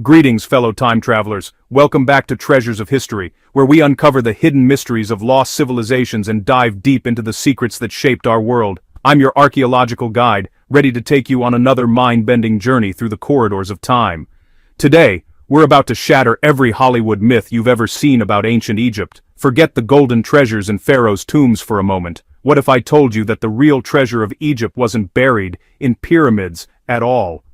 Greetings, fellow time travelers. Welcome back to Treasures of History, where we uncover the hidden mysteries of lost civilizations and dive deep into the secrets that shaped our world. I'm your archaeological guide, ready to take you on another mind-bending journey through the corridors of time. Today, we're about to shatter every Hollywood myth you've ever seen about ancient Egypt. Forget the golden treasures in Pharaoh's tombs for a moment. What if I told you that the real treasure of Egypt wasn't buried in pyramids at all?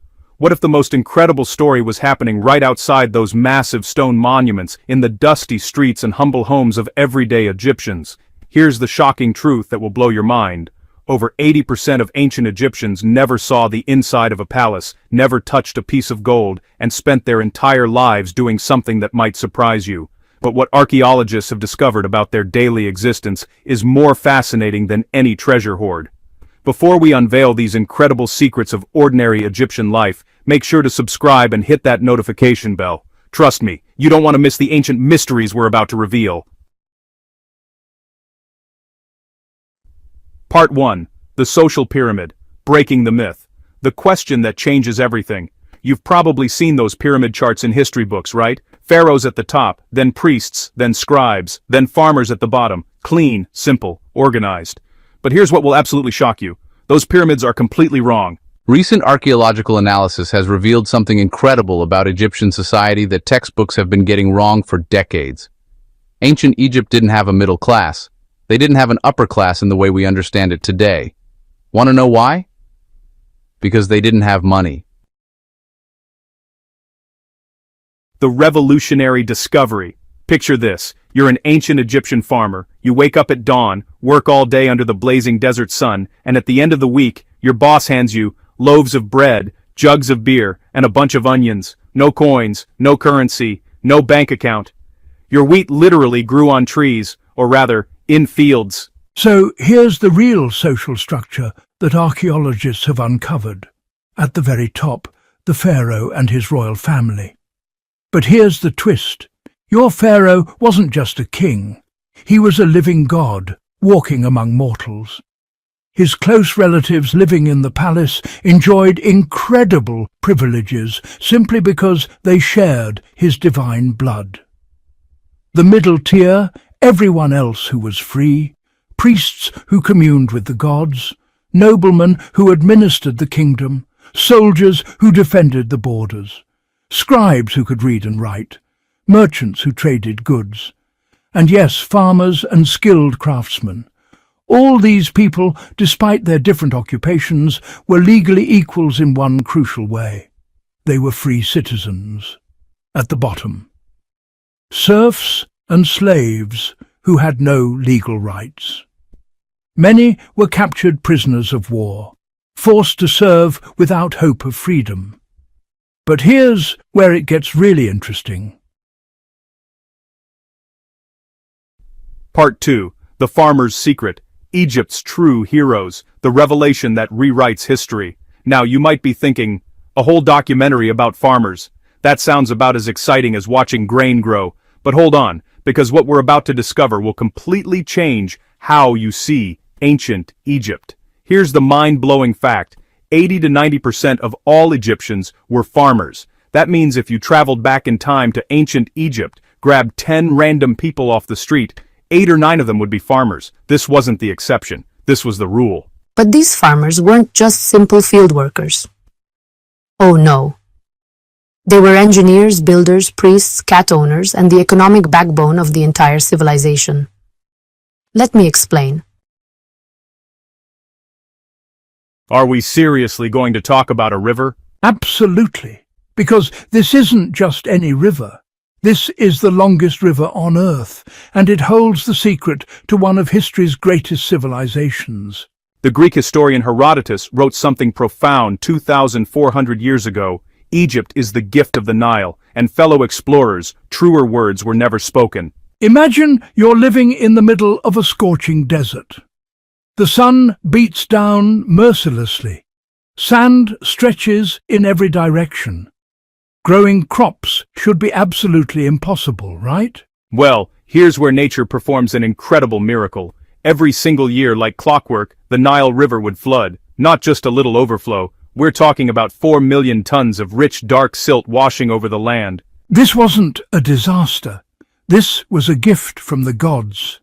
What if the most incredible story was happening right outside those massive stone monuments in the dusty streets and humble homes of everyday Egyptians? Here's the shocking truth that will blow your mind. Over 80% of ancient Egyptians never saw the inside of a palace, never touched a piece of gold, and spent their entire lives doing something that might surprise you. But what archaeologists have discovered about their daily existence is more fascinating than any treasure hoard. Before we unveil these incredible secrets of ordinary Egyptian life, make sure to subscribe and hit that notification bell. Trust me, you don't want to miss the ancient mysteries we're about to reveal. Part 1. The Social Pyramid. Breaking the Myth. The question that changes everything. You've probably seen those pyramid charts in history books, right? Pharaohs at the top, then priests, then scribes, then farmers at the bottom. Clean, simple, organized. But here's what will absolutely shock you. Those pyramids are completely wrong. Recent archaeological analysis has revealed something incredible about Egyptian society that textbooks have been getting wrong for decades. Ancient Egypt didn't have a middle class. They didn't have an upper class in the way we understand it today. Want to know why? Because they didn't have money. The revolutionary discovery. Picture this. You're an ancient Egyptian farmer. You wake up at dawn, work all day under the blazing desert sun, and at the end of the week, your boss hands you loaves of bread, jugs of beer, and a bunch of onions. No coins, no currency, no bank account. Your wheat literally grew on trees, or rather, in fields. So here's the real social structure that archaeologists have uncovered. At the very top, the pharaoh and his royal family. But here's the twist. Your pharaoh wasn't just a king. He was a living god, walking among mortals. His close relatives living in the palace enjoyed incredible privileges simply because they shared his divine blood. The middle tier, everyone else who was free, priests who communed with the gods, noblemen who administered the kingdom, soldiers who defended the borders, scribes who could read and write, merchants who traded goods, and yes, farmers and skilled craftsmen. All these people, despite their different occupations, were legally equals in one crucial way. They were free citizens. At the bottom, serfs and slaves who had no legal rights. Many were captured prisoners of war, forced to serve without hope of freedom. But here's where it gets really interesting. Part 2. The Farmer's Secret. Egypt's True Heroes. The revelation that rewrites history. Now you might be thinking, a whole documentary about farmers. That sounds about as exciting as watching grain grow. But hold on, because what we're about to discover will completely change how you see ancient Egypt. Here's the mind-blowing fact. 80 to 90% of all Egyptians were farmers. That means if you traveled back in time to ancient Egypt, grabbed 10 random people off the street, 8 or 9 of them would be farmers. This wasn't the exception. This was the rule. But these farmers weren't just simple field workers. Oh no. They were engineers, builders, priests, cat owners, and the economic backbone of the entire civilization. Let me explain. Are we seriously going to talk about a river? Absolutely. Because this isn't just any river. This is the longest river on Earth, and it holds the secret to one of history's greatest civilizations. The Greek historian Herodotus wrote something profound 2,400 years ago. Egypt is the gift of the Nile, and fellow explorers, truer words were never spoken. Imagine you're living in the middle of a scorching desert. The sun beats down mercilessly. Sand stretches in every direction. Growing crops should be absolutely impossible, right? Well, here's where nature performs an incredible miracle. Every single year, like clockwork, the Nile River would flood. Not just a little overflow. We're talking about 4 million tons of rich dark silt washing over the land. This wasn't a disaster. This was a gift from the gods.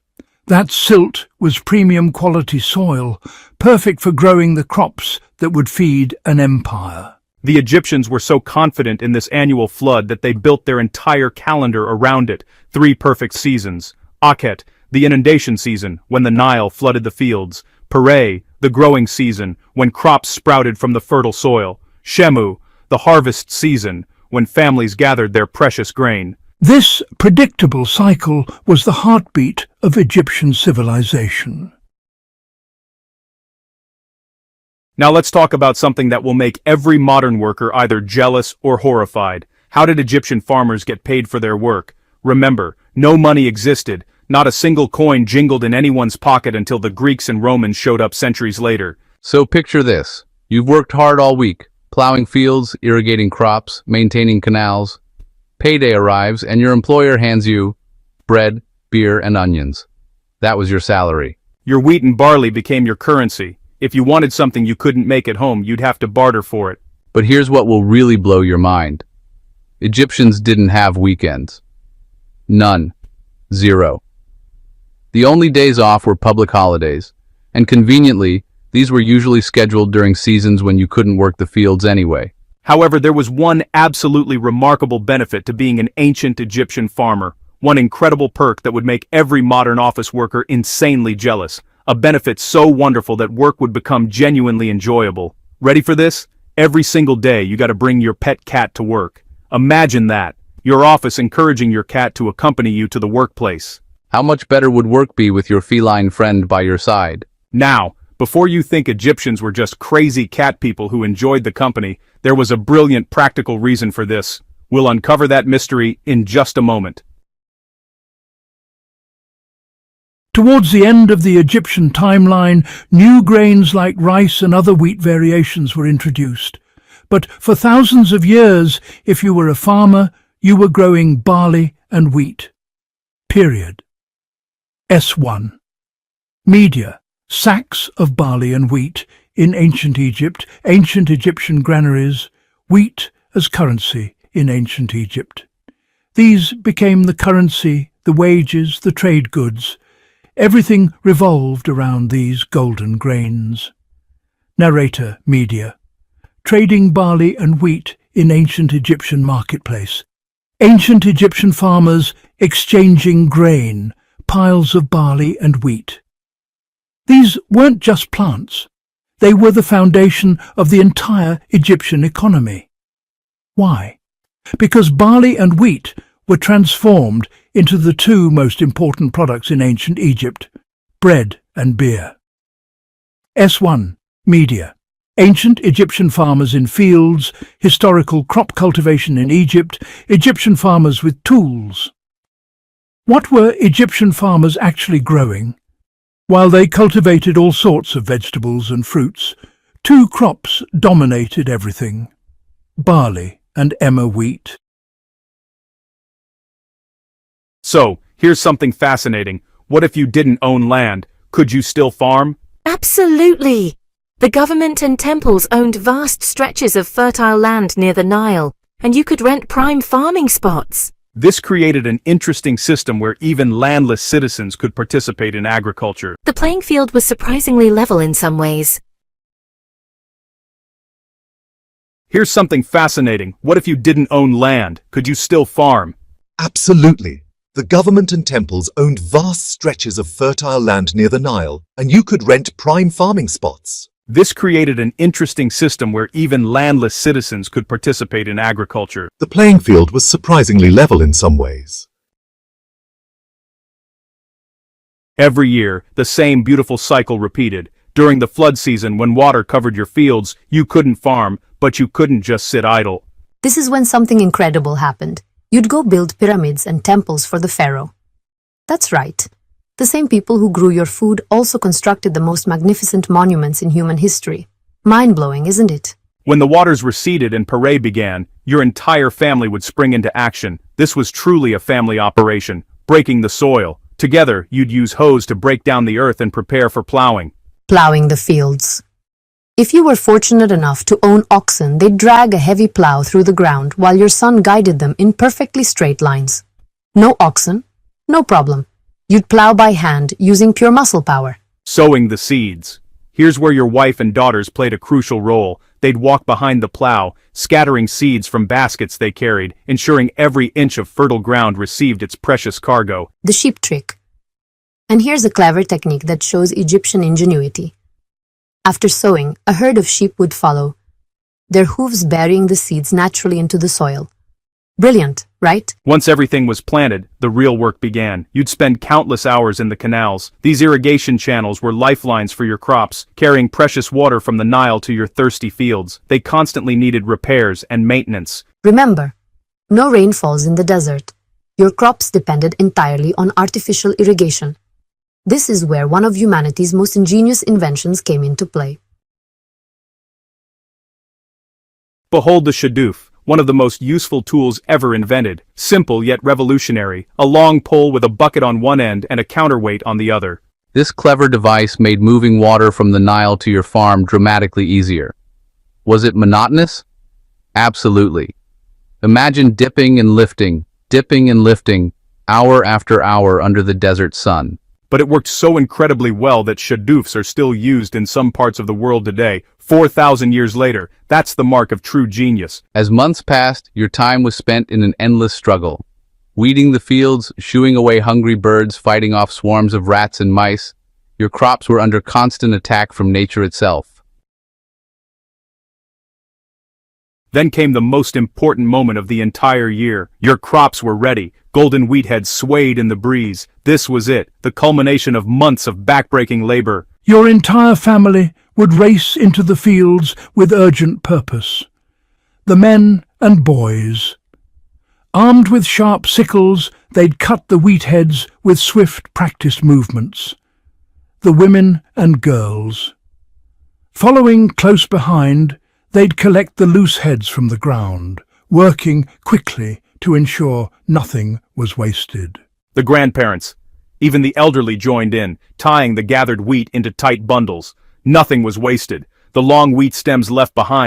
That silt was premium quality soil, perfect for growing the crops that would feed an empire. The Egyptians were so confident in this annual flood that they built their entire calendar around it. 3 perfect seasons. Akhet, the inundation season, when the Nile flooded the fields. Pere, the growing season, when crops sprouted from the fertile soil. Shemu, the harvest season, when families gathered their precious grain. This predictable cycle was the heartbeat of Egyptian civilization. Now let's talk about something that will make every modern worker either jealous or horrified. How did Egyptian farmers get paid for their work? Remember, no money existed. Not a single coin jingled in anyone's pocket until the Greeks and Romans showed up centuries later. So picture this. You've worked hard all week, plowing fields, irrigating crops, maintaining canals. Payday arrives and your employer hands you bread, beer, and onions. That was your salary. Your wheat and barley became your currency. If you wanted something you couldn't make at home, you'd have to barter for it. But here's what will really blow your mind. Egyptians didn't have weekends. None. Zero. The only days off were public holidays, and conveniently, these were usually scheduled during seasons when you couldn't work the fields anyway. However, there was one absolutely remarkable benefit to being an ancient Egyptian farmer, one incredible perk that would make every modern office worker insanely jealous, a benefit so wonderful that work would become genuinely enjoyable. Ready for this? Every single day you gotta bring your pet cat to work. Imagine that, your office encouraging your cat to accompany you to the workplace. How much better would work be with your feline friend by your side? Now, before you think Egyptians were just crazy cat people who enjoyed the company, there was a brilliant practical reason for this. We'll uncover that mystery in just a moment. Towards the end of the Egyptian timeline, new grains like rice and other wheat variations were introduced. But for thousands of years, if you were a farmer, you were growing barley and wheat. Period. S1. Media. Sacks of barley and wheat in ancient Egypt, ancient Egyptian granaries, wheat as currency in ancient Egypt. These became the currency, the wages, the trade goods. Everything revolved around these golden grains. Narrator, media. Trading barley and wheat in ancient Egyptian marketplace. Ancient Egyptian farmers exchanging grain, piles of barley and wheat. These weren't just plants. They were the foundation of the entire Egyptian economy. Why? Because barley and wheat were transformed into the 2 most important products in ancient Egypt, bread and beer. S1. Media. Ancient Egyptian farmers in fields, historical crop cultivation in Egypt, Egyptian farmers with tools. What were Egyptian farmers actually growing? While they cultivated all sorts of vegetables and fruits, 2 crops dominated everything: barley and emmer wheat. So, here's something fascinating. What if you didn't own land? Could you still farm? Absolutely! The government and temples owned vast stretches of fertile land near the Nile, and you could rent prime farming spots. This created an interesting system where even landless citizens could participate in agriculture. The playing field was surprisingly level in some ways. Here's something fascinating. What if you didn't own land? Could you still farm? Absolutely. The government and temples owned vast stretches of fertile land near the Nile, and you could rent prime farming spots. This created an interesting system where even landless citizens could participate in agriculture. The playing field was surprisingly level in some ways. Every year, the same beautiful cycle repeated. During the flood season, when water covered your fields, you couldn't farm, but you couldn't just sit idle. This is when something incredible happened. You'd go build pyramids and temples for the pharaoh. That's right. The same people who grew your food also constructed the most magnificent monuments in human history. Mind-blowing, isn't it? When the waters receded and Pere began, your entire family would spring into action. This was truly a family operation, breaking the soil. Together, you'd use hoes to break down the earth and prepare for plowing. Plowing the fields. If you were fortunate enough to own oxen, they'd drag a heavy plow through the ground while your son guided them in perfectly straight lines. No oxen? No problem. You'd plow by hand using pure muscle power. Sowing the seeds. Here's where your wife and daughters played a crucial role. They'd walk behind the plow, scattering seeds from baskets they carried, ensuring every inch of fertile ground received its precious cargo. The sheep trick. And here's a clever technique that shows Egyptian ingenuity. After sowing, a herd of sheep would follow, their hooves burying the seeds naturally into the soil. Brilliant, right? Once everything was planted, the real work began. You'd spend countless hours in the canals. These irrigation channels were lifelines for your crops, carrying precious water from the Nile to your thirsty fields. They constantly needed repairs and maintenance. Remember, no rain falls in the desert. Your crops depended entirely on artificial irrigation. This is where one of humanity's most ingenious inventions came into play. Behold the Shaduf, one of the most useful tools ever invented. Simple yet revolutionary, a long pole with a bucket on one end and a counterweight on the other. This clever device made moving water from the Nile to your farm dramatically easier. Was it monotonous? Absolutely. Imagine dipping and lifting, hour after hour under the desert sun. But it worked so incredibly well that Shadufs are still used in some parts of the world today. 4,000 years later, that's the mark of true genius. As months passed, your time was spent in an endless struggle. Weeding the fields, shooing away hungry birds, fighting off swarms of rats and mice. Your crops were under constant attack from nature itself. Then came the most important moment of the entire year. Your crops were ready. Golden wheat heads swayed in the breeze. This was it, the culmination of months of backbreaking labor. Your entire family would race into the fields with urgent purpose. The men and boys. Armed with sharp sickles, they'd cut the wheat heads with swift, practiced movements. The women and girls. Following close behind, they'd collect the loose heads from the ground, working quickly to ensure nothing was wasted. The grandparents, even the elderly, joined in, tying the gathered wheat into tight bundles. Nothing was wasted. The long wheat stems left behind